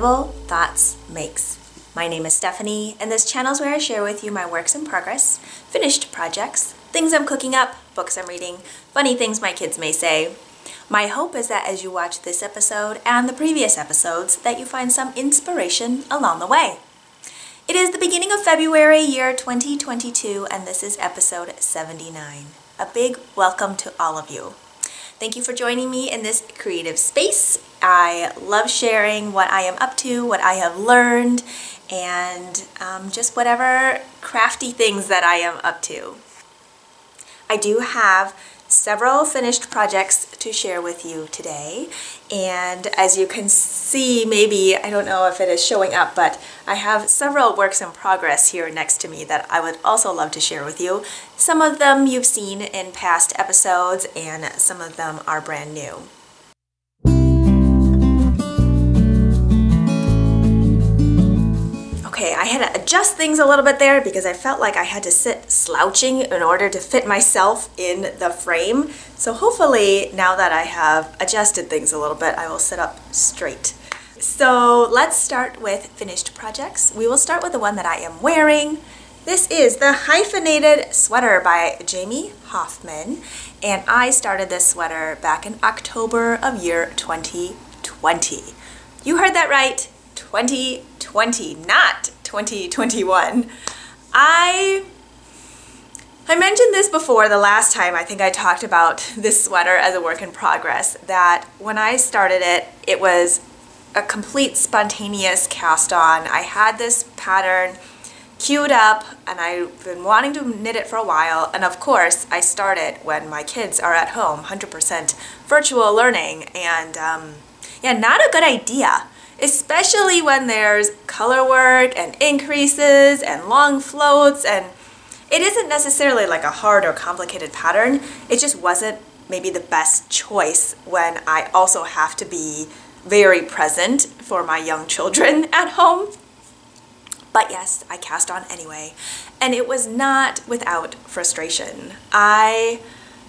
Incredible Thoughts Makes. My name is Stephanie, and this channel is where I share with you my works in progress, finished projects, things I'm cooking up, books I'm reading, funny things my kids may say. My hope is that as you watch this episode and the previous episodes, that you find some inspiration along the way. It is the beginning of February, year 2022, and this is episode 79. A big welcome to all of you. Thank you for joining me in this creative space. I love sharing what I am up to, what I have learned, and just whatever crafty things that I am up to. I do have several finished projects to share with you today, and as you can see, maybe, I don't know if it is showing up, but I have several works in progress here next to me that I would also love to share with you. Some of them you've seen in past episodes, and some of them are brand new. Okay, I had to adjust things a little bit there because I felt like I had to sit slouching in order to fit myself in the frame. So hopefully now that I have adjusted things a little bit, I will sit up straight. So let's start with finished projects. We will start with the one that I am wearing. This is the hyphenated sweater by Jamie Hoffman, and I started this sweater back in October of year 2020. You heard that right, 2020, not 2021. I mentioned this before the last time. I think I talked about this sweater as a work in progress, that when I started it, it was a complete spontaneous cast on. I had this pattern queued up and I've been wanting to knit it for a while, and of course I started when my kids are at home, 100% virtual learning, and yeah, not a good idea. Especially when there's color work and increases and long floats, and it isn't necessarily like a hard or complicated pattern. It just wasn't maybe the best choice when I also have to be very present for my young children at home. But yes, I cast on anyway, and it was not without frustration. I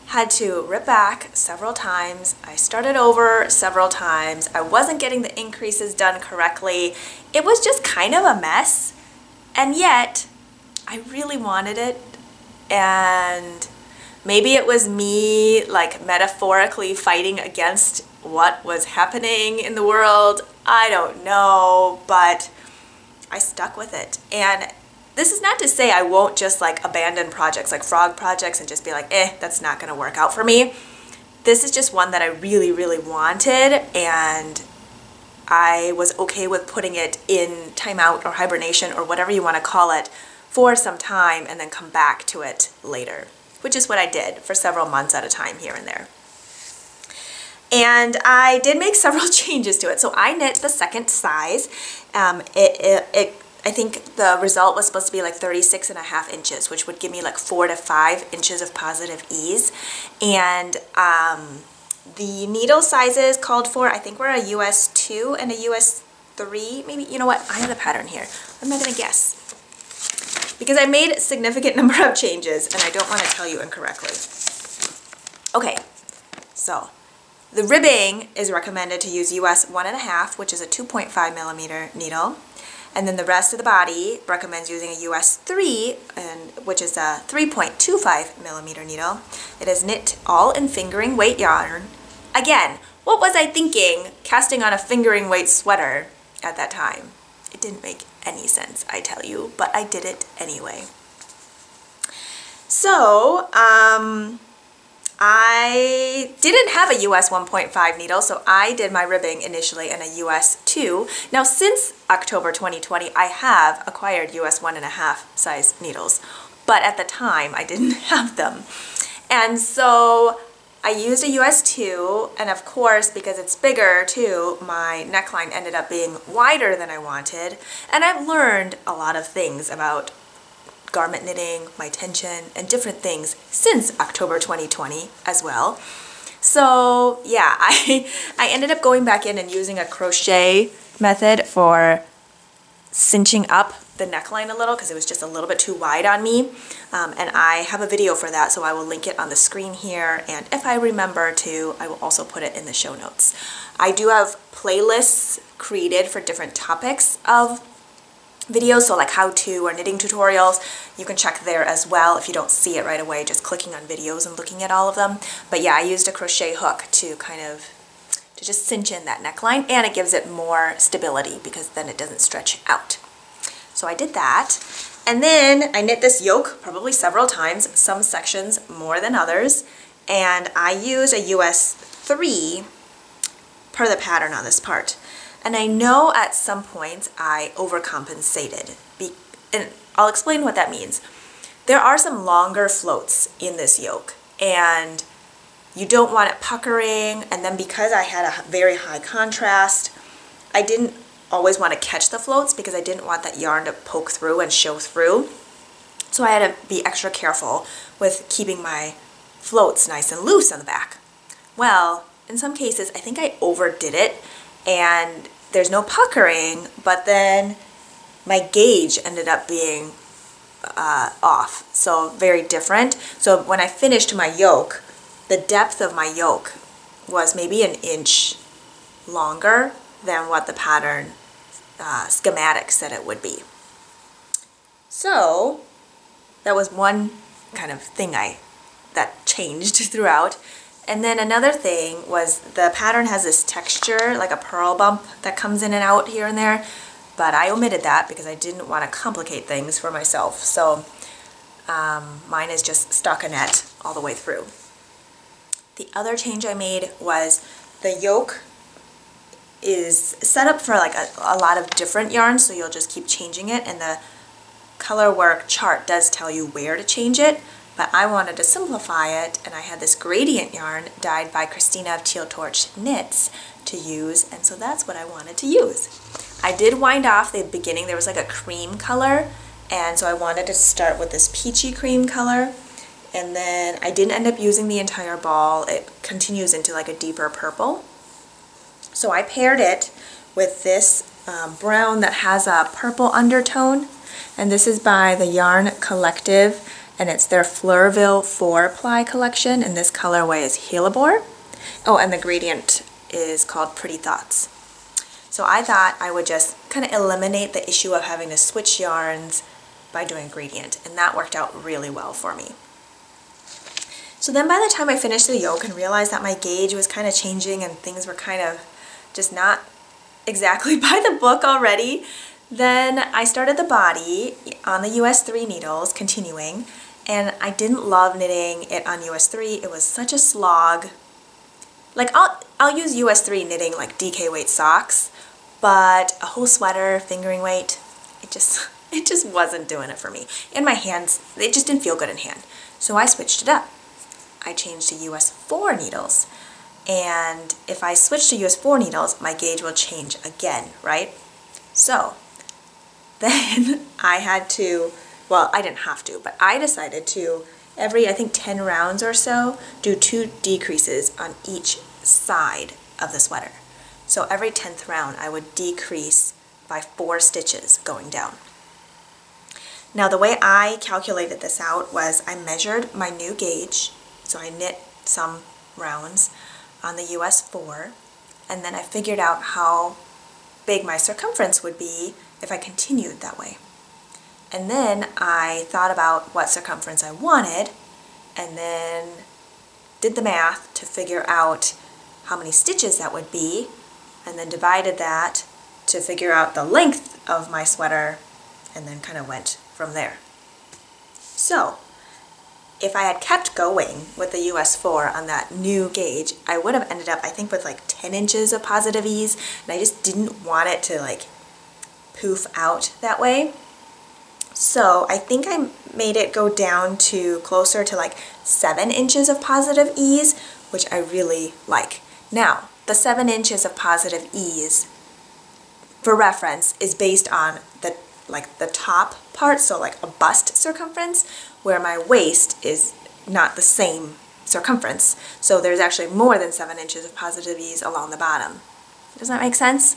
had to rip back several times. I started over several times. I wasn't getting the increases done correctly. It was just kind of a mess, and yet I really wanted it. And maybe it was me like metaphorically fighting against what was happening in the world. I don't know, but I stuck with it. And this is not to say I won't just like abandon projects like frog projects and just be like, that's not gonna work out for me. This is just one that I really, really wanted, and I was okay with putting it in timeout or hibernation or whatever you want to call it for some time and then come back to it later, which is what I did for several months at a time here and there. And I did make several changes to it. So I knit the second size. I think the result was supposed to be like 36.5 inches, which would give me like 4 to 5 inches of positive ease. And the needle sizes called for, I think, were a US 2 and a US 3. Maybe, you know what? I have the pattern here. I'm not going to guess, because I made a significant number of changes and I don't want to tell you incorrectly. Okay, so the ribbing is recommended to use US 1.5, which is a 2.5 millimeter needle. And then the rest of the body recommends using a US 3, which is a 3.25 millimeter needle. It is knit all in fingering weight yarn. Again, what was I thinking casting on a fingering weight sweater at that time? It didn't make any sense, I tell you, but I did it anyway. So, I didn't have a US 1.5 needle, so I did my ribbing initially in a US 2. Now, since October 2020, I have acquired US 1.5 size needles, but at the time I didn't have them. And so I used a US 2, and of course, because it's bigger too, my neckline ended up being wider than I wanted. And I've learned a lot of things about garment knitting, my tension, and different things since October 2020 as well. So yeah, I ended up going back in and using a crochet method for cinching up the neckline a little because it was just a little bit too wide on me. And I have a video for that, so I will link it on the screen here, and if I remember to, I will also put it in the show notes. I do have playlists created for different topics of videos, so like how-to or knitting tutorials. You can check there as well if you don't see it right away, just clicking on videos and looking at all of them. But yeah, I used a crochet hook to kind of just cinch in that neckline, and it gives it more stability because then it doesn't stretch out. So I did that, and then I knit this yoke probably several times, some sections more than others, and I use a US 3 per the pattern on this part. And I know at some points I overcompensated, and I'll explain what that means. There are some longer floats in this yoke, and you don't want it puckering, and then because I had a very high contrast, I didn't always want to catch the floats because I didn't want that yarn to poke through and show through. So I had to be extra careful with keeping my floats nice and loose on the back. Well, in some cases, I think I overdid it, and there's no puckering, but then my gauge ended up being off, so very different. So when I finished my yoke, the depth of my yoke was maybe an inch longer than what the pattern schematic said it would be. So that was one kind of thing that changed throughout. And then another thing was the pattern has this texture, like a purl bump that comes in and out here and there, but I omitted that because I didn't want to complicate things for myself. So mine is just stockinette all the way through. The other change I made was the yoke is set up for like a lot of different yarns, so you'll just keep changing it, and the color work chart does tell you where to change it, but I wanted to simplify it, and I had this gradient yarn dyed by Christina of Teal Torch Knits to use, and so that's what I wanted to use. I did wind off the beginning, there was like a cream color, and so I wanted to start with this peachy cream color. And then I didn't end up using the entire ball. It continues into like a deeper purple. So I paired it with this brown that has a purple undertone. And this is by the Yarn Collective, and it's their Fleurville 4-ply collection, and this colorway is Hellebore. Oh, and the gradient is called Pretty Thoughts. So I thought I would just kind of eliminate the issue of having to switch yarns by doing a gradient, and that worked out really well for me. So then by the time I finished the yoke and realized that my gauge was kind of changing and things were kind of just not exactly by the book already, then I started the body on the US 3 needles, continuing, and I didn't love knitting it on US 3. It was such a slog. Like I'll use US 3 knitting like DK weight socks, but a whole sweater, fingering weight, it just wasn't doing it for me. And my hands, it just didn't feel good in hand. So I switched it up. I changed to US 4 needles, and if I switch to US 4 needles, my gauge will change again, right? So then I had to, well, I didn't have to, but I decided to, every I think 10 rounds or so, do 2 decreases on each side of the sweater. So every 10th round I would decrease by 4 stitches going down. Now the way I calculated this out was I measured my new gauge. So I knit some rounds on the US 4, and then I figured out how big my circumference would be if I continued that way. And then I thought about what circumference I wanted, and then did the math to figure out how many stitches that would be, and then divided that to figure out the length of my sweater, and then kind of went from there. So if I had kept going with the US 4 on that new gauge, I would have ended up, I think, with like 10 inches of positive ease, and I just didn't want it to like poof out that way. So I think I made it go down to closer to like 7 inches of positive ease, which I really like. Now, the 7 inches of positive ease, for reference, is based on the top part, so like a bust circumference, where my waist is not the same circumference. So there's actually more than 7 inches of positive ease along the bottom. Does that make sense?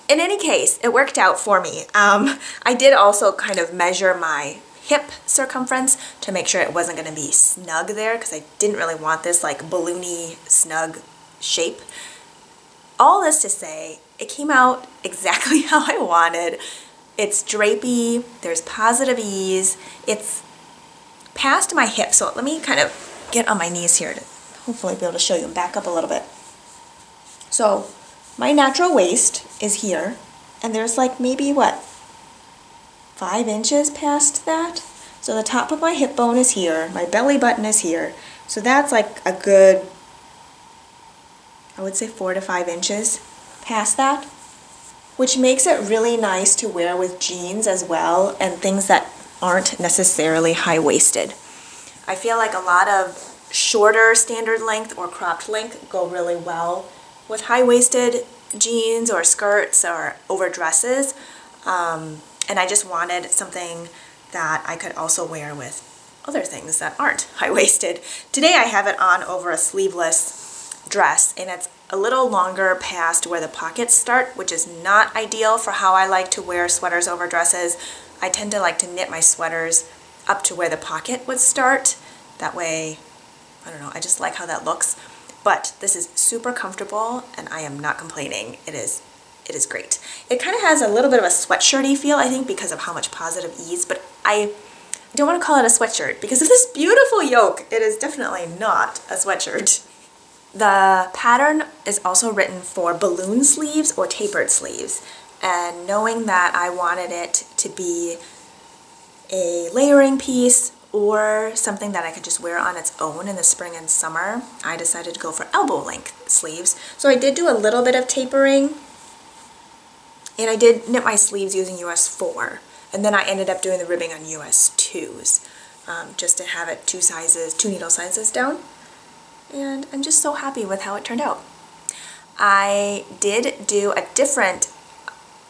In any case, it worked out for me. I did also kind of measure my hip circumference to make sure it wasn't going to be snug there, because I didn't really want this like balloony snug shape. all this to say, it came out exactly how I wanted. It's drapey, there's positive ease, it's past my hip. So let me kind of get on my knees here to hopefully be able to show you and back up a little bit. So my natural waist is here, and there's like maybe what, 5 inches past that? So the top of my hip bone is here, my belly button is here. So that's like a good, I would say 4 to 5 inches past that, which makes it really nice to wear with jeans as well and things that aren't necessarily high-waisted. I feel like a lot of shorter standard length or cropped length go really well with high-waisted jeans or skirts or over dresses, and I just wanted something that I could also wear with other things that aren't high-waisted. Today I have it on over a sleeveless dress, and it's a little longer past where the pockets start, which is not ideal for how I like to wear sweaters over dresses. I tend to like to knit my sweaters up to where the pocket would start. That way, I don't know, I just like how that looks. But this is super comfortable, and I am not complaining. It is great. It kind of has a little bit of a sweatshirty feel, I think, because of how much positive ease, but I don't want to call it a sweatshirt because of this beautiful yoke. It is definitely not a sweatshirt. The pattern is also written for balloon sleeves or tapered sleeves, and knowing that I wanted it to be a layering piece or something that I could just wear on its own in the spring and summer, I decided to go for elbow length sleeves. So I did do a little bit of tapering, and I did knit my sleeves using US 4, and then I ended up doing the ribbing on US 2s, just to have it 2 needle sizes down. And I'm just so happy with how it turned out. I did do a different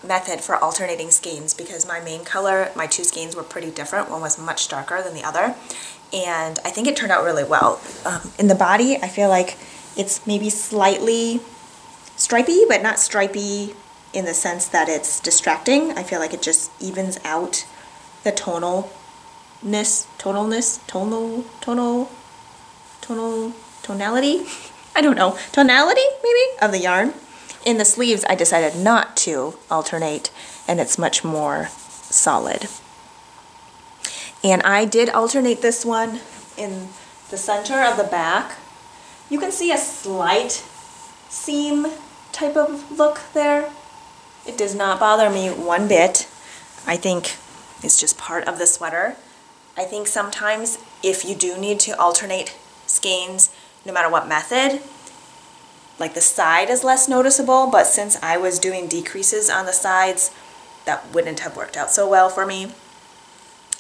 method for alternating skeins because my main color, my 2 skeins were pretty different. One was much darker than the other, and I think it turned out really well. In the body, I feel like it's maybe slightly stripy, but not stripy in the sense that it's distracting. I feel like it just evens out the tonality, I don't know, tonality maybe of the yarn. In the sleeves, I decided not to alternate, and it's much more solid. And I did alternate this one in the center of the back. You can see a slight seam type of look there. It does not bother me one bit. I think it's just part of the sweater. I think sometimes if you do need to alternate skeins, no matter what method, like the side is less noticeable, but since I was doing decreases on the sides, that wouldn't have worked out so well for me.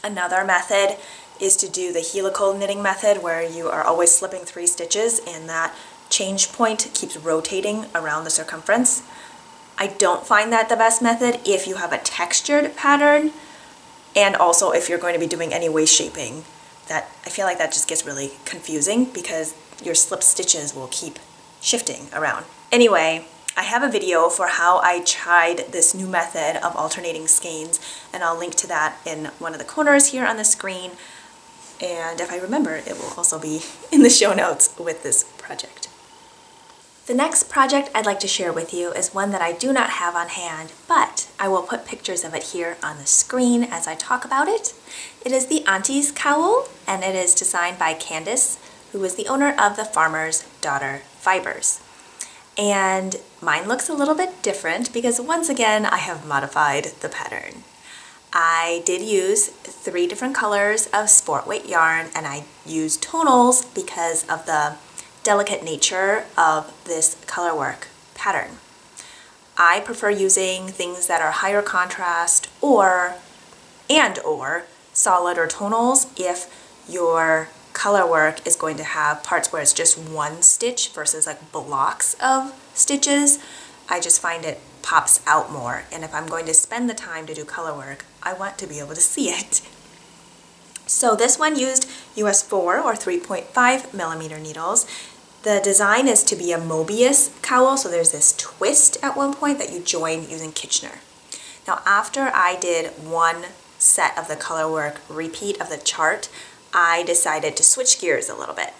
Another method is to do the helical knitting method, where you are always slipping 3 stitches and that change point keeps rotating around the circumference. I don't find that the best method if you have a textured pattern, and also if you're going to be doing any waist shaping. That I feel like that just gets really confusing because your slip stitches will keep shifting around. Anyway, I have a video for how I tried this new method of alternating skeins, and I'll link to that in one of the corners here on the screen, and if I remember, it will also be in the show notes with this project. The next project I'd like to share with you is one that I do not have on hand, but I will put pictures of it here on the screen as I talk about it. It is the Auntie's Cowl, and it is designed by Candace, who is the owner of the Farmer's Daughter Fibers. And mine looks a little bit different because once again I have modified the pattern. I did use 3 different colors of sport weight yarn, and I used tonals because of the delicate nature of this color work pattern. I prefer using things that are higher contrast or solid or tonals if your color work is going to have parts where it's just 1 stitch versus like blocks of stitches. I just find it pops out more, and if I'm going to spend the time to do color work, I want to be able to see it. So this one used US 4 or 3.5 millimeter needles. The design is to be a Mobius cowl, so there's this twist at one point that you join using Kitchener. Now after I did 1 set of the color work repeat of the chart, I decided to switch gears a little bit.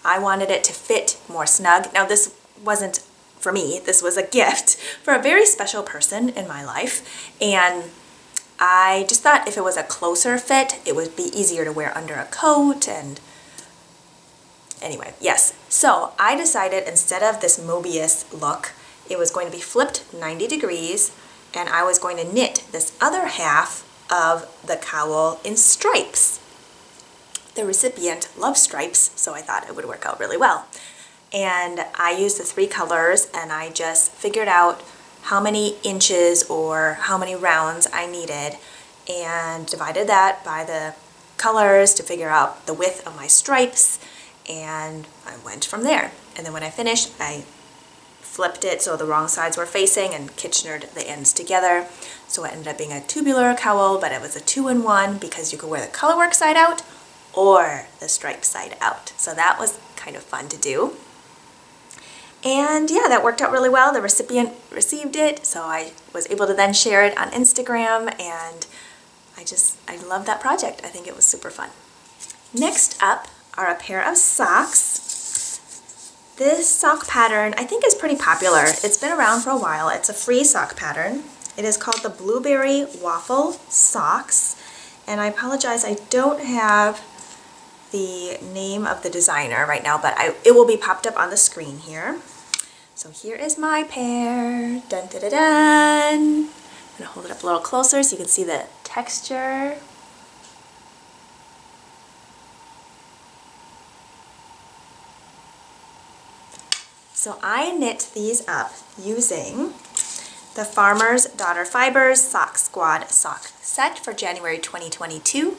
I wanted it to fit more snug. Now this wasn't for me, this was a gift for a very special person in my life, and I just thought if it was a closer fit, it would be easier to wear under a coat. And anyway, yes. So I decided instead of this Mobius look, it was going to be flipped 90 degrees, and I was going to knit this other half of the cowl in stripes. The recipient loves stripes, so I thought it would work out really well. And I used the 3 colors, and I just figured out how many inches or how many rounds I needed and divided that by the colors to figure out the width of my stripes, and I went from there. And then when I finished, I flipped it so the wrong sides were facing and Kitchenered the ends together. So it ended up being a tubular cowl, but it was a 2-in-1 because you could wear the colorwork side out or the stripe side out. So that was kind of fun to do. And yeah, that worked out really well. The recipient received it, so I was able to then share it on Instagram, and I love that project. I think it was super fun. Next up are a pair of socks. This sock pattern I think is pretty popular. It's been around for a while. It's a free sock pattern. It is called the Blueberry Waffle Socks, and I apologize, I don't have the name of the designer right now, but it will be popped up on the screen here. So here is my pair. Dun, dun, dun, dun. I'm gonna hold it up a little closer so you can see the texture. So I knit these up using the Farmer's Daughter Fibers Sock Squad sock set for January 2022.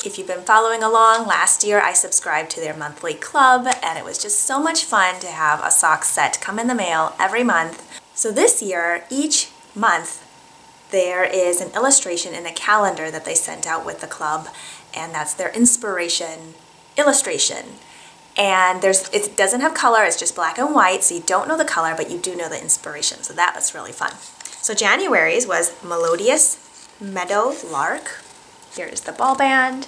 If you've been following along, last year I subscribed to their monthly club, and it was just so much fun to have a sock set come in the mail every month. So this year, each month, there is an illustration in a calendar that they sent out with the club, and that's their inspiration illustration. And it doesn't have color, it's just black and white, so you don't know the color, but you do know the inspiration. So that was really fun. So January's was Melodious Meadow Lark. Here is the ball band.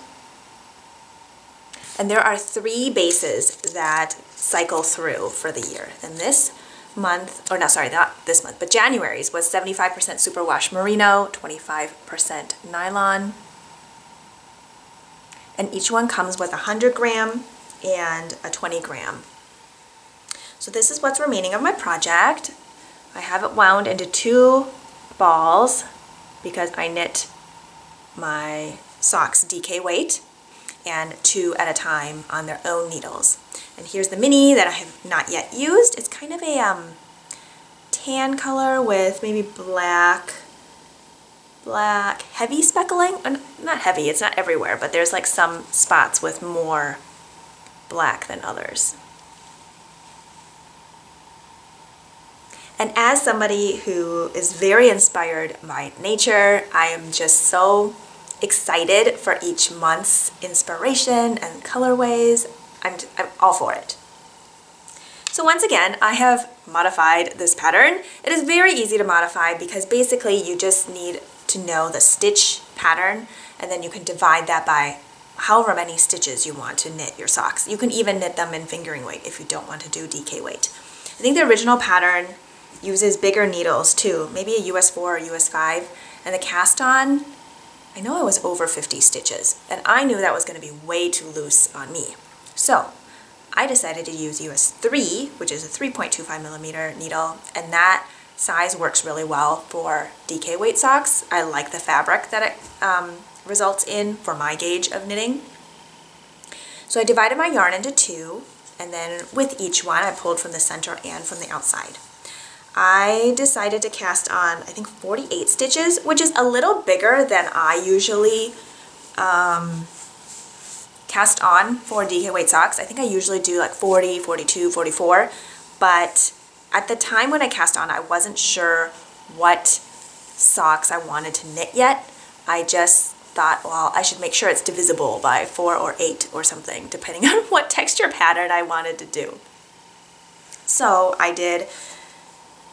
And there are 3 bases that cycle through for the year. And this month, or no, sorry, not this month, but January's was 75% superwash merino, 25% nylon. And each one comes with a 100 gram and a 20 gram. So this is what's remaining of my project. I have it wound into 2 balls because I knit my socks DK weight and 2 at a time on their own needles. And here's the mini that I have not yet used. It's kind of a tan color with maybe black heavy speckling. Not heavy, it's not everywhere, but there's like some spots with more black than others. And as somebody who is very inspired by nature, I am just so excited for each month's inspiration and colorways. I'm all for it. So once again, I have modified this pattern. It is very easy to modify because basically you just need to know the stitch pattern, and then you can divide that by however many stitches you want to knit your socks. You can even knit them in fingering weight if you don't want to do DK weight. I think the original pattern uses bigger needles too, maybe a US 4 or US 5, and the cast on, I know it was over 50 stitches, and I knew that was going to be way too loose on me. So I decided to use US 3, which is a 3.25 millimeter needle, and that size works really well for DK weight socks. I like the fabric that it results in for my gauge of knitting. So I divided my yarn into 2, and then with each one I pulled from the center and from the outside. I decided to cast on, I think, 48 stitches, which is a little bigger than I usually cast on for DK weight socks. I think I usually do like 40, 42, 44, but at the time when I cast on, I wasn't sure what socks I wanted to knit yet. I just thought, well, I should make sure it's divisible by 4 or 8 or something, depending on what texture pattern I wanted to do. So I did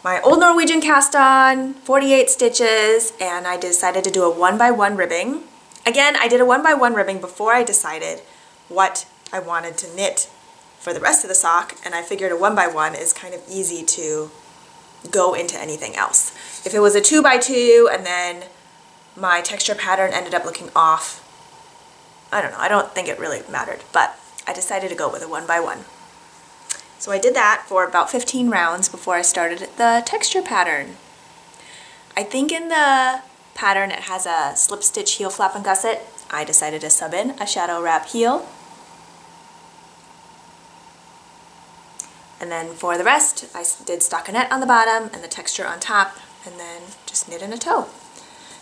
my old Norwegian cast on, 48 stitches, and I decided to do a 1x1 ribbing. Again, I did a 1x1 ribbing before I decided what I wanted to knit for the rest of the sock, and I figured a 1x1 is kind of easy to go into anything else. If it was a 2x2 and then my texture pattern ended up looking off, I don't know, I don't think it really mattered, but I decided to go with a 1x1. So I did that for about 15 rounds before I started the texture pattern. I think in the pattern it has a slip stitch heel flap and gusset. I decided to sub in a shadow wrap heel. And then for the rest, I did stockinette on the bottom and the texture on top, and then just knit in a toe.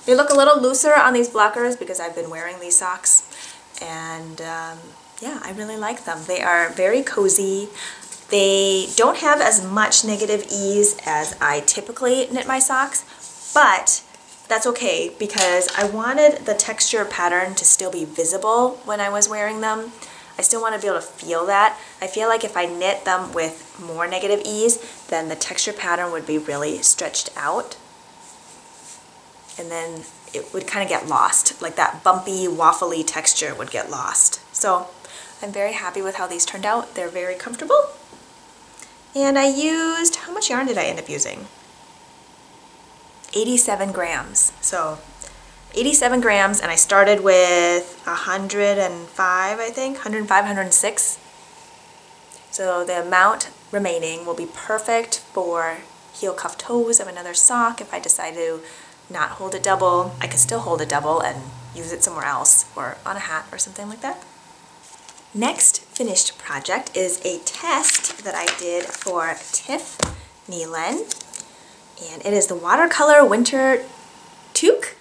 They look a little looser on these blockers because I've been wearing these socks, and yeah, I really like them. They are very cozy. They don't have as much negative ease as I typically knit my socks, but that's okay because I wanted the texture pattern to still be visible when I was wearing them. I still want to be able to feel that. I feel like if I knit them with more negative ease, then the texture pattern would be really stretched out. And then it would kind of get lost. Like that bumpy, waffly texture would get lost. So I'm very happy with how these turned out. They're very comfortable. And I used, how much yarn did I end up using? 87 grams. So 87 grams, and I started with 105, I think, 105, 106. So the amount remaining will be perfect for heel cuff toes of another sock. If I decide to not hold it double, I could still hold it double and use it somewhere else or on a hat or something like that. Next finished project is a test that I did for Tiff Neelan, and it is the watercolor winter toque.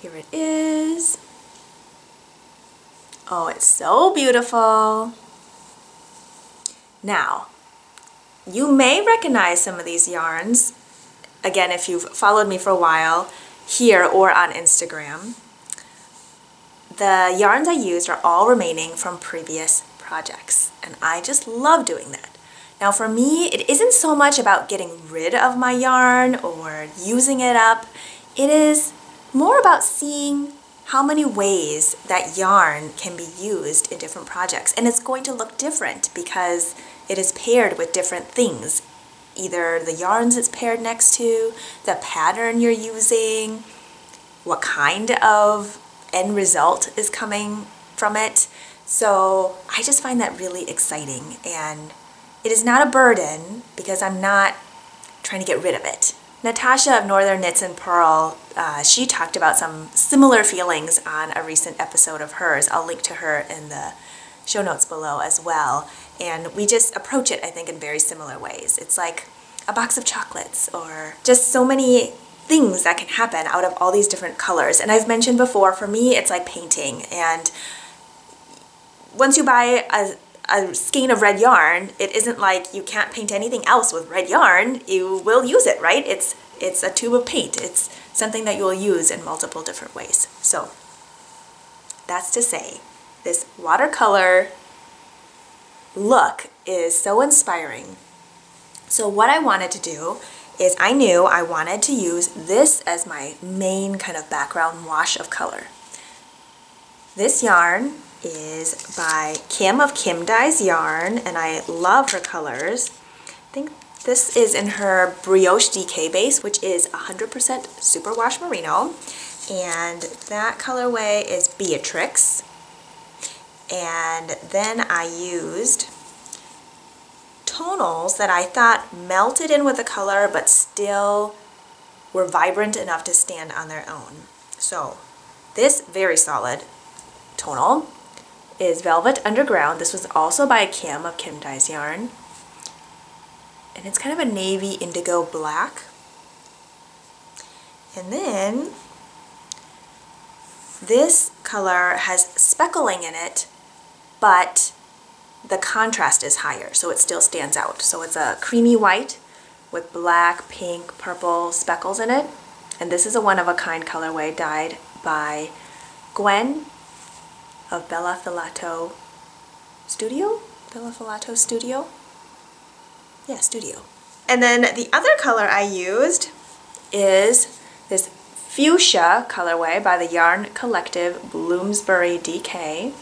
Here it is. Oh, it's so beautiful. Now, you may recognize some of these yarns, again, if you've followed me for a while, here or on Instagram. The yarns I used are all remaining from previous projects, and I just love doing that. Now for me, it isn't so much about getting rid of my yarn or using it up. It is more about seeing how many ways that yarn can be used in different projects. And it's going to look different because it is paired with different things. Either the yarns it's paired next to, the pattern you're using, what kind of end result is coming from it. So I just find that really exciting, and it is not a burden because I'm not trying to get rid of it. Natasha of Northern Knits and Purl, she talked about some similar feelings on a recent episode of hers. I'll link to her in the show notes below as well. And we just approach it, I think, in very similar ways. It's like a box of chocolates, or just so many things that can happen out of all these different colors. And I've mentioned before, for me, it's like painting. And once you buy a skein of red yarn, it isn't like you can't paint anything else with red yarn. You will use it, right? It's a tube of paint. It's something that you will use in multiple different ways. So that's to say, this watercolor look is so inspiring. So what I wanted to do is I knew I wanted to use this as my main kind of background wash of color. This yarn is by Kim of Kim Dyes Yarn, and I love her colors. I think this is in her Brioche DK base, which is 100% superwash merino, and that colorway is Beatrix. And then I used tonals that I thought melted in with the color but still were vibrant enough to stand on their own. So this very solid tonal is Velvet Underground. This was also by Kim of Kim Dyes Yarn, and it's kind of a navy indigo black. And then this color has speckling in it, but the contrast is higher, so it still stands out. So it's a creamy white with black, pink, purple speckles in it. And this is a one-of-a-kind colorway dyed by Gwen of Bella Filato Studio? Bella Filato Studio? Yeah, Studio. And then the other color I used is this fuchsia colorway by the Yarn Collective Bloomsbury DK.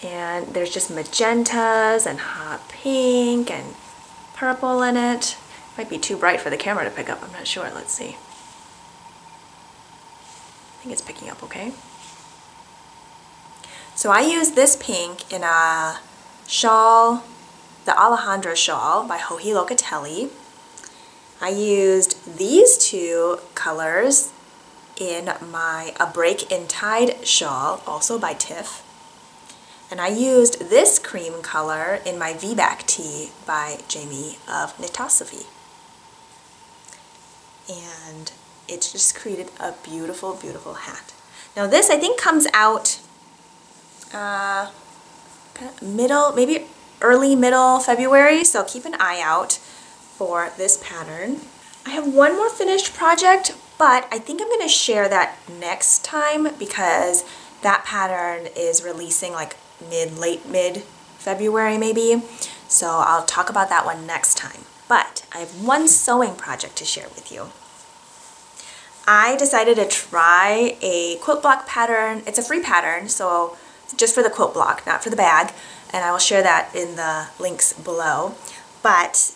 And there's just magentas and hot pink and purple in it. Might be too bright for the camera to pick up, I'm not sure. Let's see. I think it's picking up okay. So I used this pink in a shawl, the Alejandra shawl by Joji Locatelli. I used these two colors in my A Break in Tide shawl, also by Tiff. And I used this cream color in my V-back tee by Jamie of Nitasophy. And it just created a beautiful, beautiful hat. Now this I think comes out kind of middle, maybe early middle February, so keep an eye out for this pattern. I have one more finished project, but I think I'm going to share that next time because that pattern is releasing like late mid February maybe, so I'll talk about that one next time. But I have one sewing project to share with you. I decided to try a quilt block pattern. It's a free pattern, so just for the quilt block, not for the bag, and I will share that in the links below. But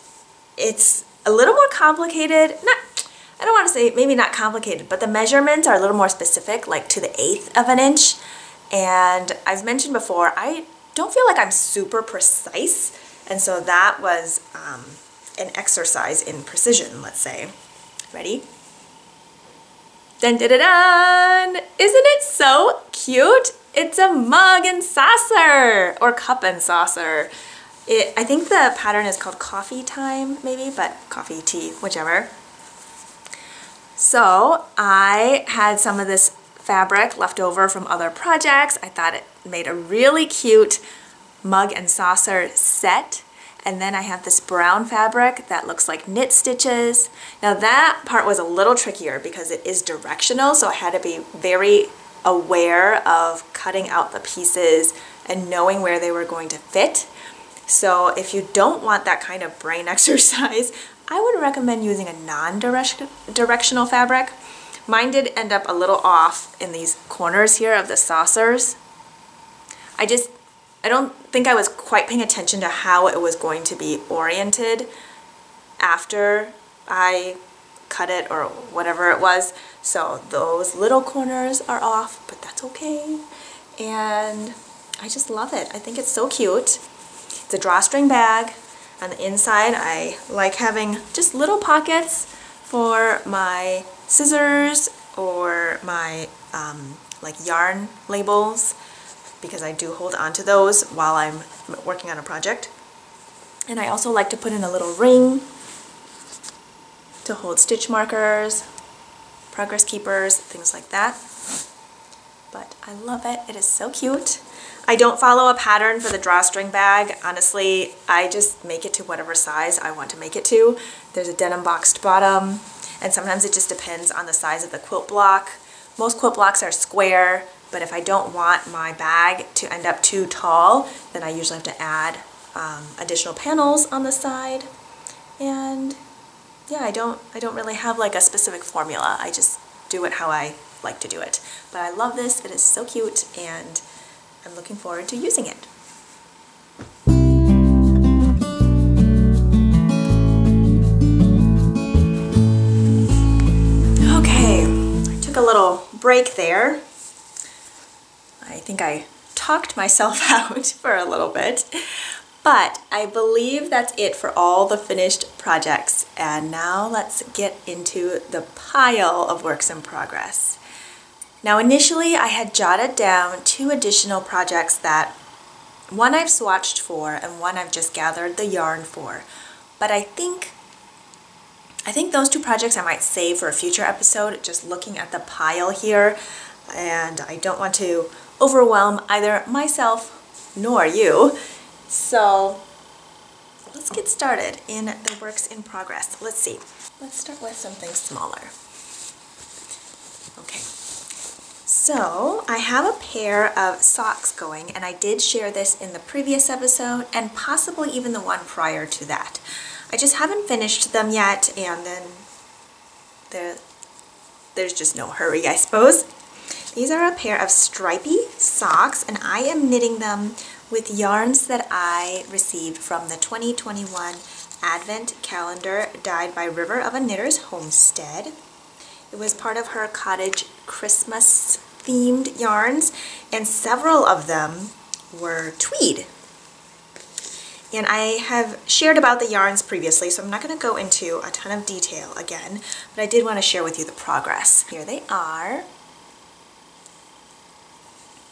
it's a little more complicated. I don't want to say maybe not complicated, but the measurements are a little more specific, like to the 1/8 of an inch. And I've mentioned before, I don't feel like I'm super precise, and so that was an exercise in precision, let's say. Ready? Dun dun dun dun! Isn't it so cute? It's a mug and saucer, or cup and saucer. I think the pattern is called Coffee Time, maybe, but coffee, tea, whichever. So I had some of this fabric left over from other projects. I thought it made a really cute mug and saucer set. And then I have this brown fabric that looks like knit stitches. Now that part was a little trickier because it is directional, so I had to be very aware of cutting out the pieces and knowing where they were going to fit. So if you don't want that kind of brain exercise, I would recommend using a non-directional fabric. Mine did end up a little off in these corners here of the saucers. I don't think I was quite paying attention to how it was going to be oriented after I cut it or whatever it was. So those little corners are off, but that's okay. And I just love it. I think it's so cute. It's a drawstring bag. On the inside, I like having just little pockets for my scissors or my like yarn labels, because I do hold on to those while I'm working on a project. And I also like to put in a little ring to hold stitch markers, progress keepers, things like that. But I love it. It is so cute. I don't follow a pattern for the drawstring bag. Honestly, I just make it to whatever size I want to make it to. There's a denim boxed bottom, and sometimes it just depends on the size of the quilt block. Most quilt blocks are square, but if I don't want my bag to end up too tall, then I usually have to add additional panels on the side. And yeah, I don't really have like a specific formula. I just do it how I like to do it. But I love this. It is so cute, and I'm looking forward to using it. Okay, I took a little break there. I think I talked myself out for a little bit, but I believe that's it for all the finished projects. And now let's get into the pile of works in progress. Now initially I had jotted down 2 additional projects that one I've swatched for and one I've just gathered the yarn for. But I think those 2 projects I might save for a future episode, just looking at the pile here, and I don't want to overwhelm either myself nor you. So let's get started in the works in progress. Let's see. Let's start with something smaller. Okay. So I have a pair of socks going, and I did share this in the previous episode and possibly even the one prior to that. I just haven't finished them yet, and then there's just no hurry, I suppose. These are a pair of stripy socks, and I am knitting them with yarns that I received from the 2021 Advent calendar dyed by River of a Knitter's Homestead. It was part of her cottage Christmas themed yarns, and several of them were tweed. And I have shared about the yarns previously, so I'm not going to go into a ton of detail again, but I did want to share with you the progress. Here they are.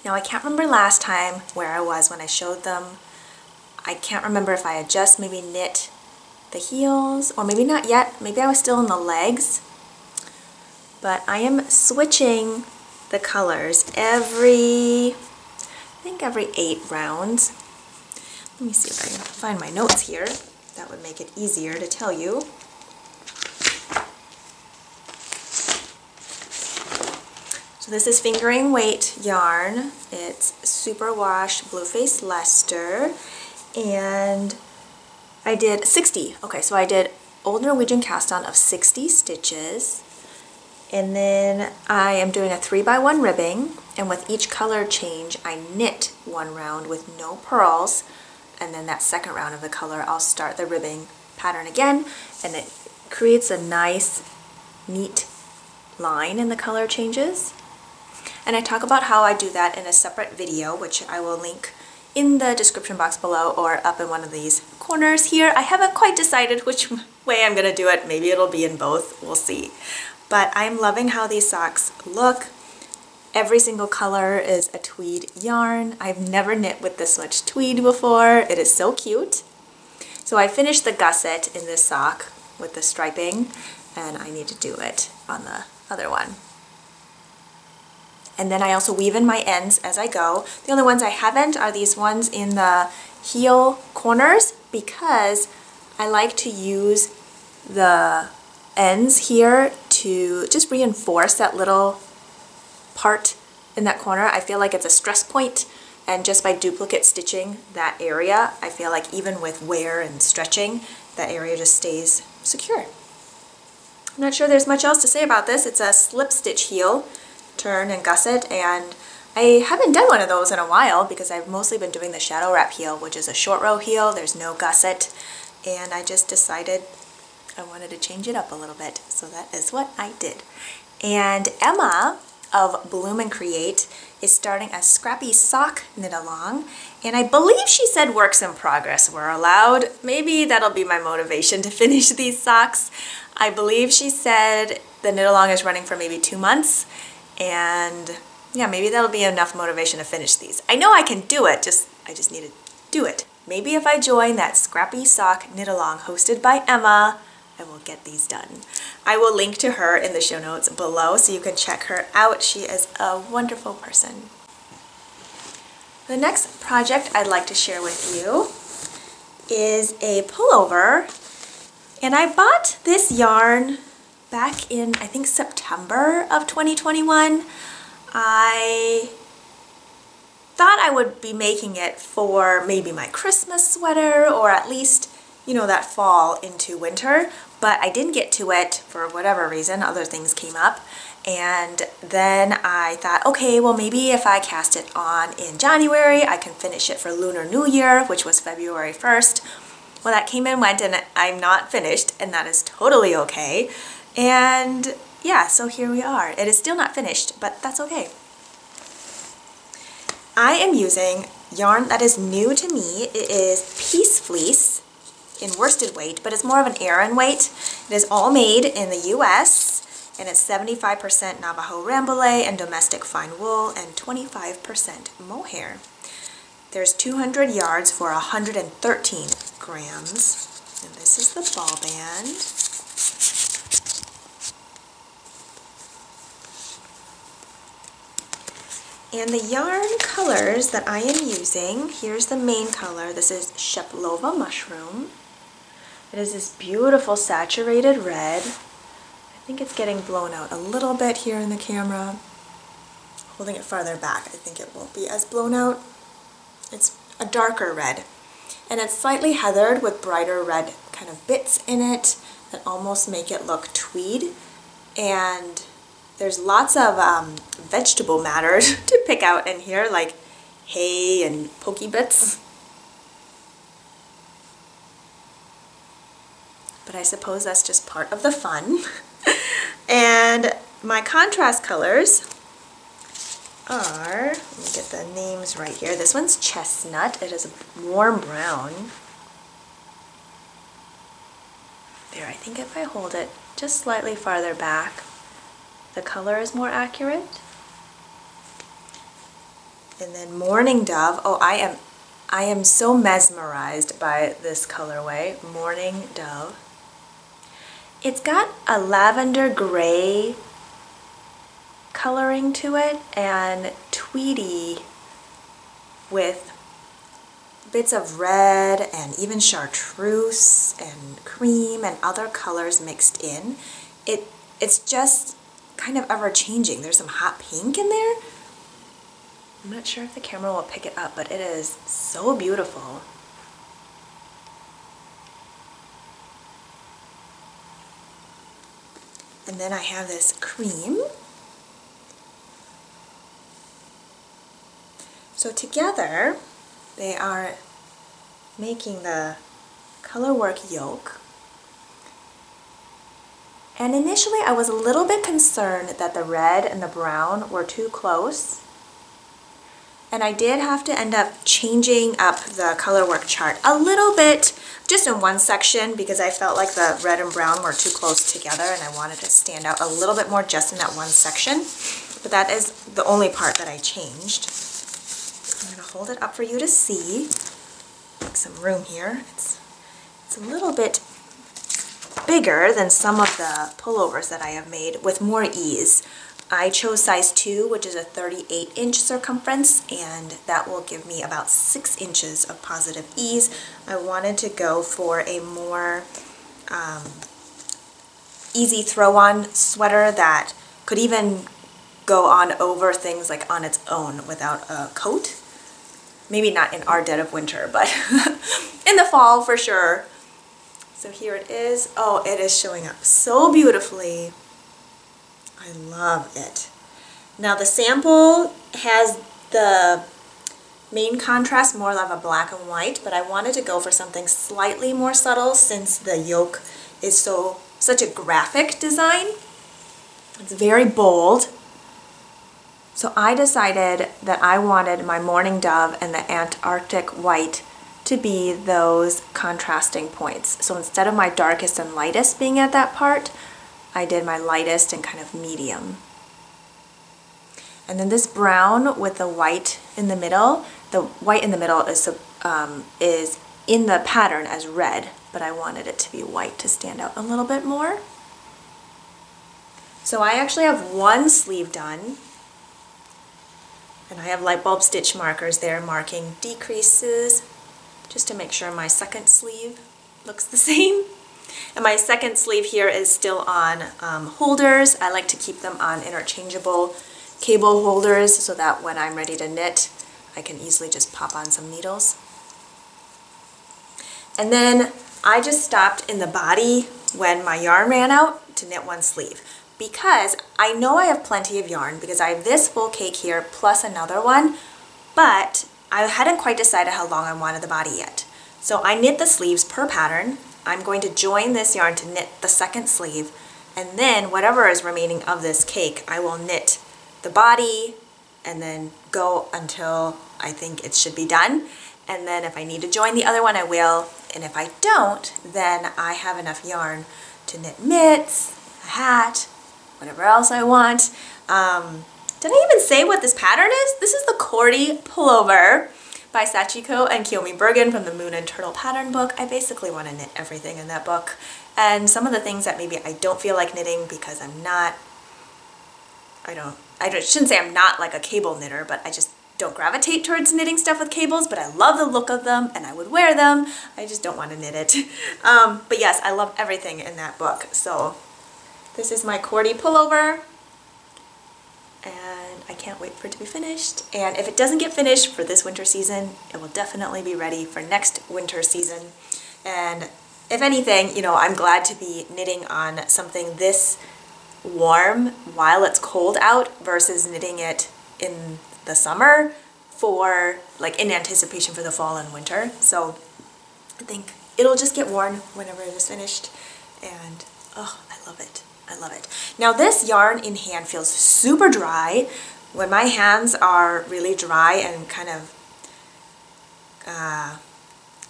Now I can't remember last time where I was when I showed them. I can't remember if I had just maybe knit the heels, or maybe not yet. Maybe I was still in the legs. But I am switching the colors every 8 rounds. Let me see if I can find my notes here. That would make it easier to tell you. So this is fingering weight yarn. It's Superwash Blueface Leicester, and I did 60. Okay, so I did Old Norwegian cast on of 60 stitches. And then I am doing a 3x1 ribbing, and with each color change I knit 1 round with no purls, and then that second round of the color I'll start the ribbing pattern again, and it creates a nice neat line in the color changes. And I talk about how I do that in a separate video, which I will link in the description box below or up in one of these corners here. I haven't quite decided which way I'm gonna do it. Maybe it'll be in both, we'll see. But I'm loving how these socks look. Every single color is a tweed yarn. I've never knit with this much tweed before. It is so cute. So I finished the gusset in this sock with the striping, and I need to do it on the other one. And then I also weave in my ends as I go. The only ones I haven't are these ones in the heel corners, because I like to use the ends here to just reinforce that little part in that corner. I feel like it's a stress point, and just by duplicate stitching that area, I feel like even with wear and stretching, that area just stays secure. I'm not sure there's much else to say about this. It's a slip stitch heel, turn and gusset, and I haven't done one of those in a while because I've mostly been doing the shadow wrap heel, which is a short row heel. There's no gusset, and I just decided I wanted to change it up a little bit, so that is what I did. And Emma of Bloom and Create is starting a scrappy sock knit along, and I believe she said works in progress were allowed. Maybe that'll be my motivation to finish these socks. I believe she said the knit along is running for maybe 2 months, and yeah, maybe that'll be enough motivation to finish these. I know I can do it, I just need to do it. Maybe if I join that scrappy sock knit along hosted by Emma, I will get these done. I will link to her in the show notes below so you can check her out. She is a wonderful person. The next project I'd like to share with you is a pullover, and I bought this yarn back in, I think, September of 2021. I thought I would be making it for maybe my Christmas sweater, or at least, you know, that fall into winter, but I didn't get to it for whatever reason. Other things came up, and then I thought, okay, well, maybe if I cast it on in January, I can finish it for Lunar New Year, which was February 1st. Well, that came and went, and I'm not finished, and that is totally okay. And yeah, so here we are. It is still not finished, but that's okay. I am using yarn that is new to me. It is Peace Fleece in worsted weight, but it's more of an Aran weight. It is all made in the US, and it's 75% Navajo Rambouillet and domestic fine wool and 25% mohair. There's 200 yards for 113 grams, and this is the ball band. And the yarn colors that I am using, here's the main color. This is Sheplova Mushroom. It is this beautiful saturated red. I think it's getting blown out a little bit here in the camera. Holding it farther back, I think it won't be as blown out. It's a darker red. And it's slightly heathered with brighter red kind of bits in it that almost make it look tweed. And there's lots of vegetable matter to pick out in here, like hay and pokey bits. But I suppose that's just part of the fun. And my contrast colors are, let me get the names right here. This one's chestnut. It is a warm brown. There, I think if I hold it just slightly farther back, the color is more accurate. And then Morning Dove. Oh, I am so mesmerized by this colorway, Morning Dove. It's got a lavender gray coloring to it and tweedy with bits of red and even chartreuse and cream and other colors mixed in. It's just kind of ever-changing. There's some hot pink in there. I'm not sure if the camera will pick it up, but it is so beautiful. And then I have this cream. So together, they are making the colorwork yoke. And initially I was a little bit concerned that the red and the brown were too close. And I did have to end up changing up the colorwork chart a little bit, just in one section, because I felt like the red and brown were too close together and I wanted to stand out a little bit more just in that one section. But that is the only part that I changed. I'm going to hold it up for you to see. Make some room here. It's a little bit bigger than some of the pullovers that I have made with more ease. I chose size 2, which is a 38-inch circumference, and that will give me about 6 inches of positive ease. I wanted to go for a more easy throw-on sweater that could even go on over things like on its own without a coat. Maybe not in our dead of winter, but in the fall for sure. So here it is. Oh, it is showing up so beautifully. I love it. Now the sample has the main contrast more of a black and white, but I wanted to go for something slightly more subtle since the yoke is such a graphic design. It's very bold. So I decided that I wanted my Morning Dove and the Antarctic White to be those contrasting points. So instead of my darkest and lightest being at that part, I did my lightest and kind of medium. And then this brown with the white in the middle, the white in the middle is in the pattern as red, but I wanted it to be white to stand out a little bit more. So I actually have one sleeve done, and I have light bulb stitch markers there marking decreases just to make sure my second sleeve looks the same. And my second sleeve here is still on holders. I like to keep them on interchangeable cable holders so that when I'm ready to knit, I can easily just pop on some needles. And then I just stopped in the body when my yarn ran out to knit one sleeve, because I know I have plenty of yarn because I have this full cake here plus another one, but I hadn't quite decided how long I wanted the body yet. So I knit the sleeves per pattern. I'm going to join this yarn to knit the second sleeve, and then whatever is remaining of this cake, I will knit the body and then go until I think it should be done. And then if I need to join the other one, I will. And if I don't, then I have enough yarn to knit mitts, a hat, whatever else I want. Did I even say what this pattern is? This is the Cordy pullover by Sachiko and Kiyomi Bergen from the Moon and Turtle pattern book. I basically want to knit everything in that book. And some of the things that maybe I don't feel like knitting because I shouldn't say I'm not like a cable knitter, but I just don't gravitate towards knitting stuff with cables, but I love the look of them and I would wear them. I just don't want to knit it. But yes, I love everything in that book. So this is my Cordy pullover, and I can't wait for it to be finished. And if it doesn't get finished for this winter season, it will definitely be ready for next winter season. And if anything, you know, I'm glad to be knitting on something this warm while it's cold out versus knitting it in the summer for, like, in anticipation for the fall and winter. So I think it'll just get worn whenever it is finished. And oh, I love it. I love it. Now this yarn in hand feels super dry. When my hands are really dry and kind of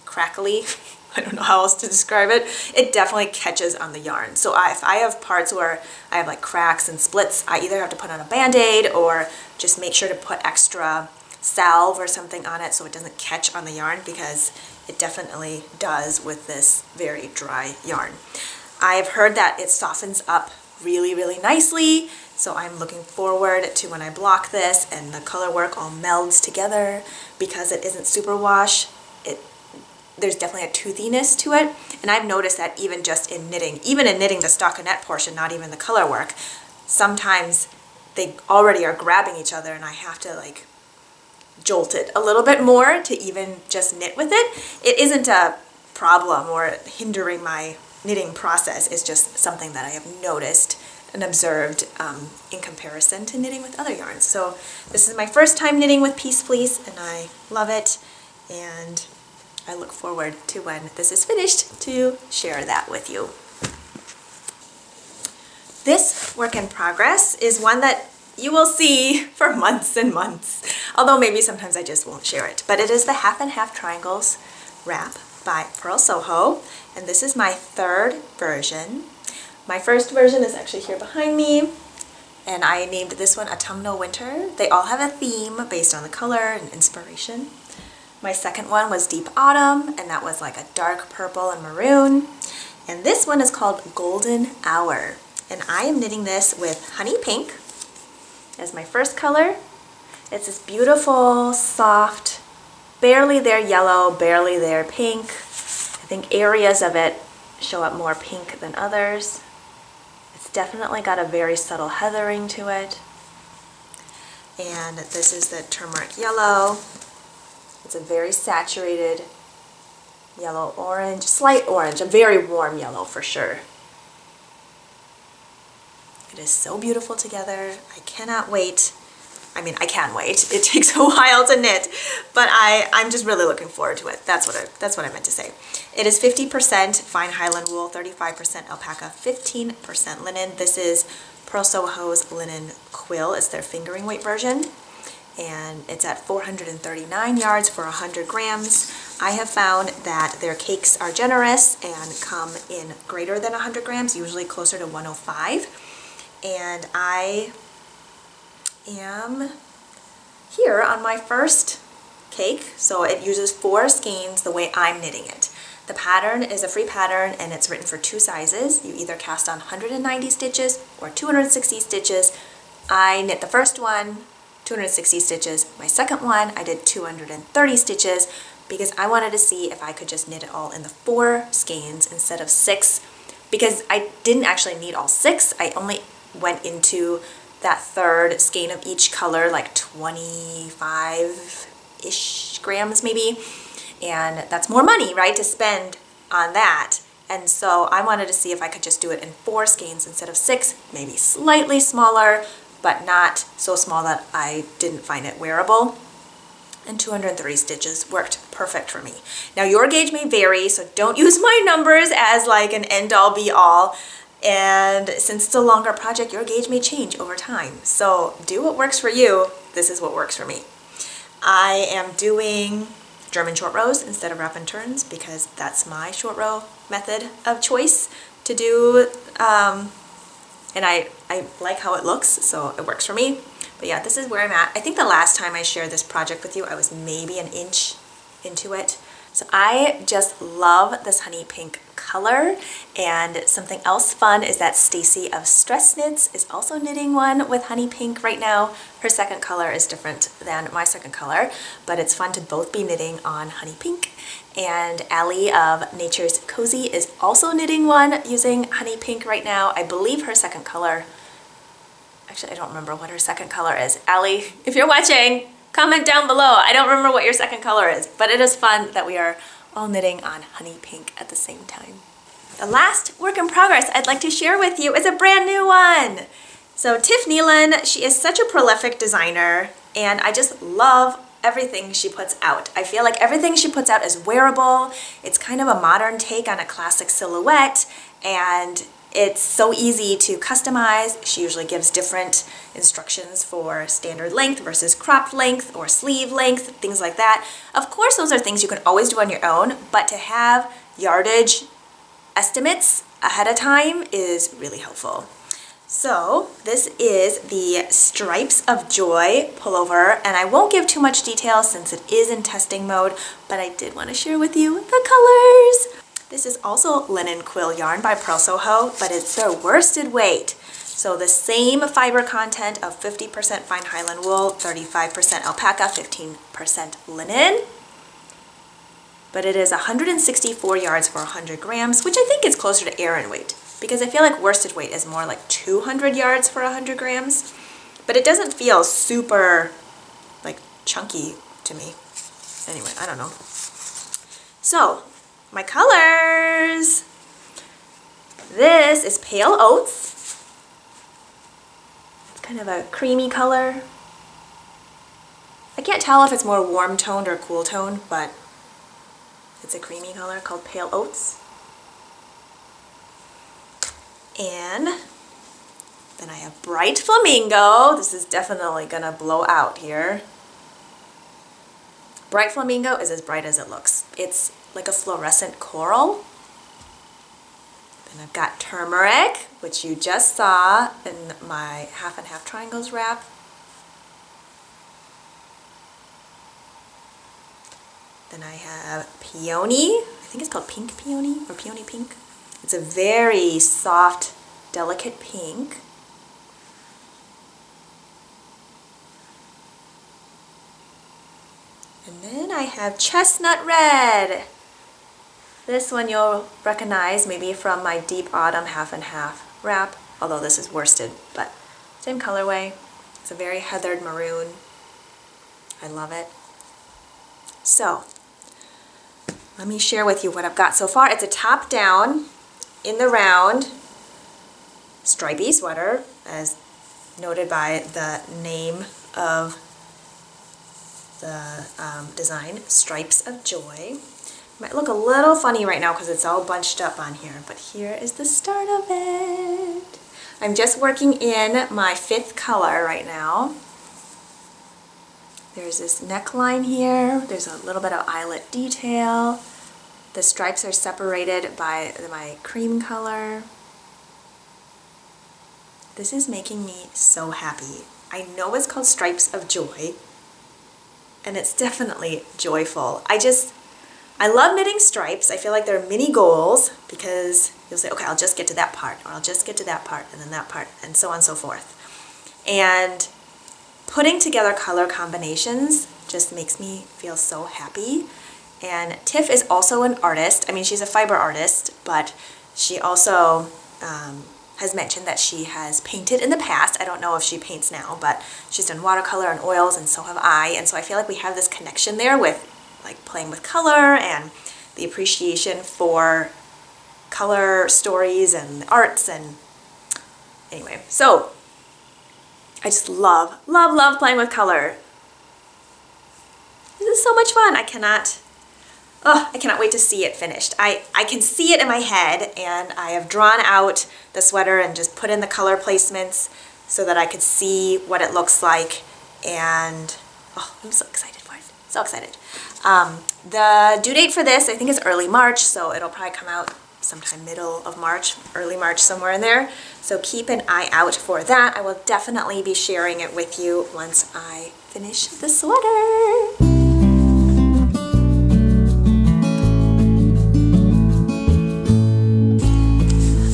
crackly, I don't know how else to describe it, it definitely catches on the yarn. So if I have parts where I have like cracks and splits, I either have to put on a band-aid or just make sure to put extra salve or something on it so it doesn't catch on the yarn, because it definitely does with this very dry yarn. I have heard that it softens up really, really nicely, so I'm looking forward to when I block this and the color work all melds together. Because it isn't superwash, there's definitely a toothiness to it, and I've noticed that even just in knitting, even in knitting the stockinette portion, not even the color work, sometimes they already are grabbing each other and I have to like jolt it a little bit more to even just knit with it. It isn't a problem or hindering my knitting process, it's just something that I have noticed and observed in comparison to knitting with other yarns. So this is my first time knitting with Peace Fleece and I love it, and I look forward to when this is finished to share that with you. This work in progress is one that you will see for months and months, although maybe sometimes I just won't share it. But it is the Half and Half Triangles wrap by Purl Soho, and this is my third version. My first version is actually here behind me, and I named this one Autumnal Winter. They all have a theme based on the color and inspiration. My second one was Deep Autumn, and that was like a dark purple and maroon. And this one is called Golden Hour. And I am knitting this with Honey Pink as my first color. It's this beautiful, soft, barely there yellow, barely there pink. I think areas of it show up more pink than others. It's definitely got a very subtle heathering to it. And this is the turmeric yellow. It's a very saturated yellow-orange, slight orange, a very warm yellow for sure. It is so beautiful together. I cannot wait. I mean, I can wait. It takes a while to knit, but I'm just really looking forward to it. That's what I meant to say. It is 50% fine Highland wool, 35% alpaca, 15% linen. This is Purl Soho's linen quill. It's their fingering weight version. And it's at 439 yards for 100 grams. I have found that their cakes are generous and come in greater than 100 grams, usually closer to 105. And I am here on my first cake, so it uses 4 skeins the way I'm knitting it. The pattern is a free pattern and it's written for 2 sizes. You either cast on 190 stitches or 260 stitches. I knit the first one 260 stitches. My second one, I did 230 stitches because I wanted to see if I could just knit it all in the 4 skeins instead of 6, because I didn't actually need all 6. I only went into that third skein of each color, like 25-ish grams maybe, and that's more money, right, to spend on that. And so I wanted to see if I could just do it in 4 skeins instead of 6, maybe slightly smaller, but not so small that I didn't find it wearable. And 230 stitches worked perfect for me. Now your gauge may vary, so don't use my numbers as like an end-all be-all. And since it's a longer project, your gauge may change over time. So do what works for you. This is what works for me. I am doing German short rows instead of wrap and turns because that's my short row method of choice to do. And I like how it looks, so it works for me. But yeah, this is where I'm at. I think the last time I shared this project with you, I was maybe an inch into it. So I just love this honey pink color. And something else fun is that Stacy of Stress Knits is also knitting one with honey pink right now. Her second color is different than my second color, but it's fun to both be knitting on honey pink. And Allie of Nature's Cozy is also knitting one using honey pink right now. I believe her second color, actually I don't remember what her second color is. Allie, if you're watching, comment down below. I don't remember what your second color is, but it is fun that we are all knitting on honey pink at the same time. The last work in progress I'd like to share with you is a brand new one. So Tiff Nealon, she is such a prolific designer, and I just love everything she puts out. I feel like everything she puts out is wearable. It's kind of a modern take on a classic silhouette, and it's so easy to customize. She usually gives different instructions for standard length versus cropped length or sleeve length, things like that. Of course, those are things you can always do on your own, but to have yardage estimates ahead of time is really helpful. So this is the Stripes of Joy pullover, and I won't give too much detail since it is in testing mode, but I did want to share with you the colors. This is also linen quill yarn by Pearl Soho, but it's their worsted weight. So the same fiber content of 50% fine Highland wool, 35% alpaca, 15% linen. But it is 164 yards for 100 grams, which I think is closer to Aran weight, because I feel like worsted weight is more like 200 yards for 100 grams. But it doesn't feel super like chunky to me. Anyway, I don't know. So, my colors. This is Pale Oats. It's kind of a creamy color. I can't tell if it's more warm toned or cool toned, but it's a creamy color called Pale Oats. And then I have Bright Flamingo. This is definitely gonna blow out here. Bright Flamingo is as bright as it looks. It's like a fluorescent coral. Then I've got Turmeric, which you just saw in my half and half triangles wrap. Then I have Peony. I think it's called Pink Peony or Peony Pink. It's a very soft, delicate pink. And then I have Chestnut Red. This one you'll recognize maybe from my Deep Autumn half and half wrap, although this is worsted, but same colorway. It's a very heathered maroon. I love it. So, let me share with you what I've got so far. It's a top down, in the round, stripy sweater, as noted by the name of the design, Stripes of Joy. Might look a little funny right now because it's all bunched up on here, but here is the start of it. I'm just working in my 5th color right now. There's this neckline here. There's a little bit of eyelet detail. The stripes are separated by my cream color. This is making me so happy. I know it's called Stripes of Joy, and it's definitely joyful. I love knitting stripes. I feel like they're mini goals because you'll say, okay, I'll just get to that part, or I'll just get to that part, and then that part, and so on and so forth. And putting together color combinations just makes me feel so happy. And Tiff is also an artist. I mean, she's a fiber artist, but she also has mentioned that she has painted in the past. I don't know if she paints now, but she's done watercolor and oils, and so have I. And so I feel like we have this connection there with like playing with color and the appreciation for color stories and arts. And anyway, so I just love, love, love playing with color. This is so much fun. I cannot wait to see it finished. I can see it in my head, and I have drawn out the sweater and just put in the color placements so that I could see what it looks like. And oh, I'm so excited for it. So excited. The due date for this, I think, is early March, so it'll probably come out sometime middle of March, early March, somewhere in there. So keep an eye out for that. I will definitely be sharing it with you once I finish the sweater.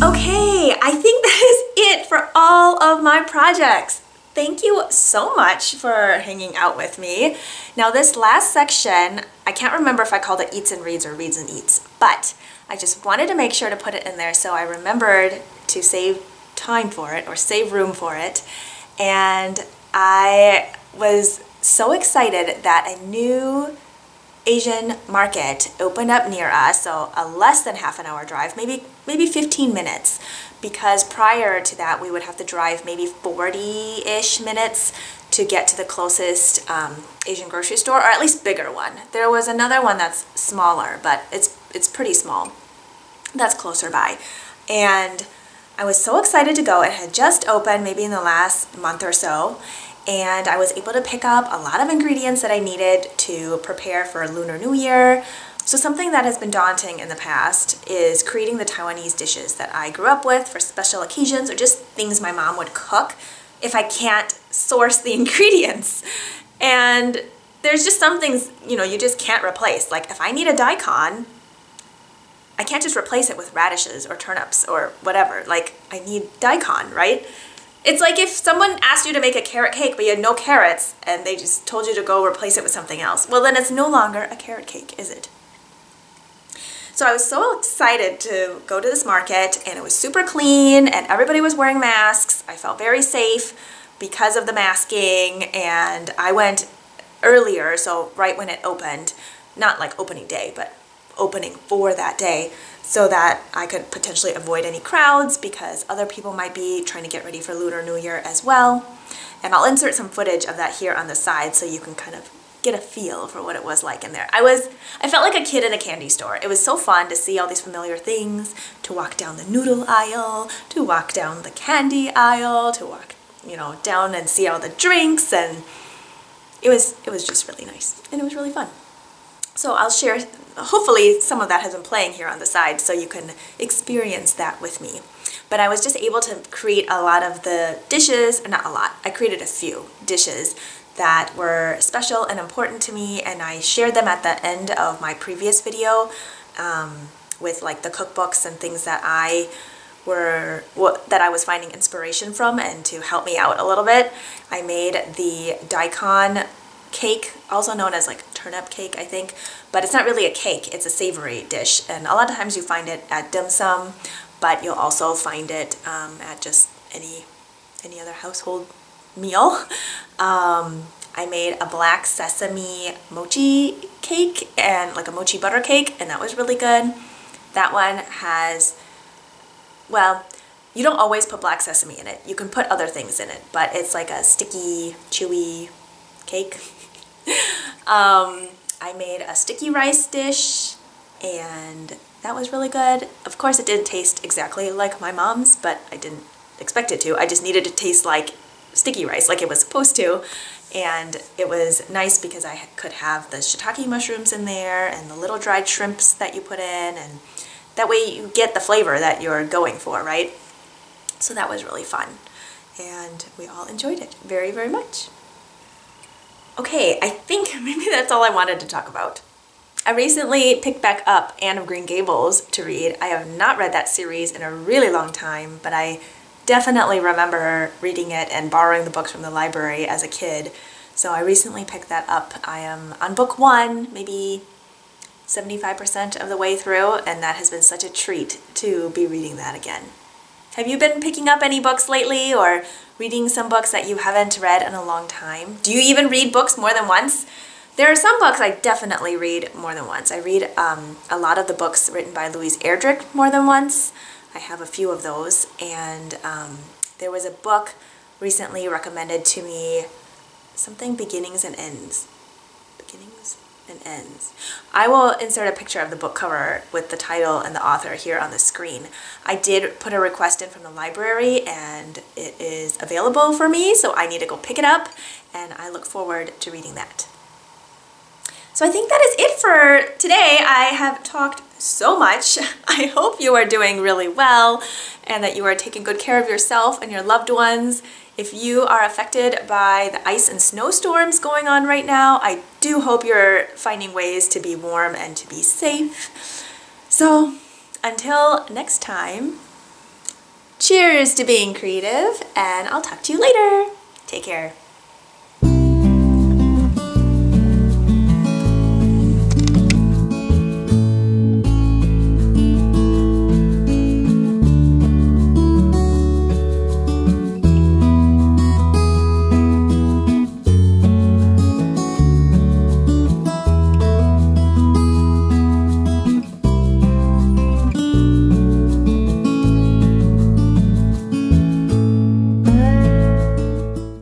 Okay, I think that is it for all of my projects. Thank you so much for hanging out with me. Now this last section, I can't remember if I called it Eats and Reads or Reads and Eats, but I just wanted to make sure to put it in there so I remembered to save time for it or save room for it. And I was so excited that a new Asian market opened up near us, so a less than half an hour drive, maybe 15 minutes, because prior to that we would have to drive maybe 40-ish minutes to get to the closest Asian grocery store, or at least bigger one. There was another one that's smaller, but it's pretty small. That's closer by. And I was so excited to go. It had just opened maybe in the last month or so, and I was able to pick up a lot of ingredients that I needed to prepare for Lunar New Year. So something that has been daunting in the past is creating the Taiwanese dishes that I grew up with for special occasions, or just things my mom would cook if I can't source the ingredients. And there's just some things, you know, you just can't replace. Like if I need a daikon, I can't just replace it with radishes or turnips or whatever. Like I need daikon, right? It's like if someone asked you to make a carrot cake but you had no carrots and they just told you to go replace it with something else. Well, then it's no longer a carrot cake, is it? So I was so excited to go to this market, and it was super clean and everybody was wearing masks. I felt very safe because of the masking, and I went earlier, so right when it opened, not like opening day, but opening for that day, so that I could potentially avoid any crowds because other people might be trying to get ready for Lunar New Year as well. And I'll insert some footage of that here on the side so you can kind of get a feel for what it was like in there. I felt like a kid in a candy store. It was so fun to see all these familiar things, to walk down the noodle aisle, to walk down the candy aisle, to walk, you know, down and see all the drinks, and it was just really nice, and it was really fun. So I'll share, hopefully some of that has been playing here on the side so you can experience that with me. But I was just able to create a lot of the dishes, not a lot, I created a few dishes that were special and important to me, and I shared them at the end of my previous video with like the cookbooks and things that I was finding inspiration from and to help me out a little bit. I made the daikon cake, also known as like turnip cake, I think, but it's not really a cake, it's a savory dish, and a lot of times you find it at dim sum, but you'll also find it at just any other household meal. I made a black sesame mochi cake and like a mochi butter cake, and that was really good. That one has, well, you don't always put black sesame in it. You can put other things in it, but it's like a sticky, chewy cake. I made a sticky rice dish, and that was really good. Of course, it didn't taste exactly like my mom's, but I didn't expect it to. I just needed it to taste like sticky rice, like it was supposed to. And it was nice because I could have the shiitake mushrooms in there and the little dried shrimps that you put in, and that way you get the flavor that you're going for, right? So that was really fun, and we all enjoyed it very, very much. Okay, I think maybe that's all I wanted to talk about. I recently picked back up Anne of Green Gables to read. I have not read that series in a really long time, but I definitely remember reading it and borrowing the books from the library as a kid. So I recently picked that up. I am on book 1, maybe 75% of the way through, and that has been such a treat to be reading that again. Have you been picking up any books lately, or reading some books that you haven't read in a long time? Do you even read books more than once? There are some books I definitely read more than once. I read a lot of the books written by Louise Erdrich more than once. I have a few of those, and there was a book recently recommended to me, something Beginnings and Ends. Beginnings and Ends. I will insert a picture of the book cover with the title and the author here on the screen. I did put a request in from the library, and it is available for me, so I need to go pick it up, and I look forward to reading that. So I think that is it for today. I have talked so much. I hope you are doing really well and that you are taking good care of yourself and your loved ones. If you are affected by the ice and snowstorms going on right now, I do hope you're finding ways to be warm and to be safe. So until next time, cheers to being creative, and I'll talk to you later. Take care.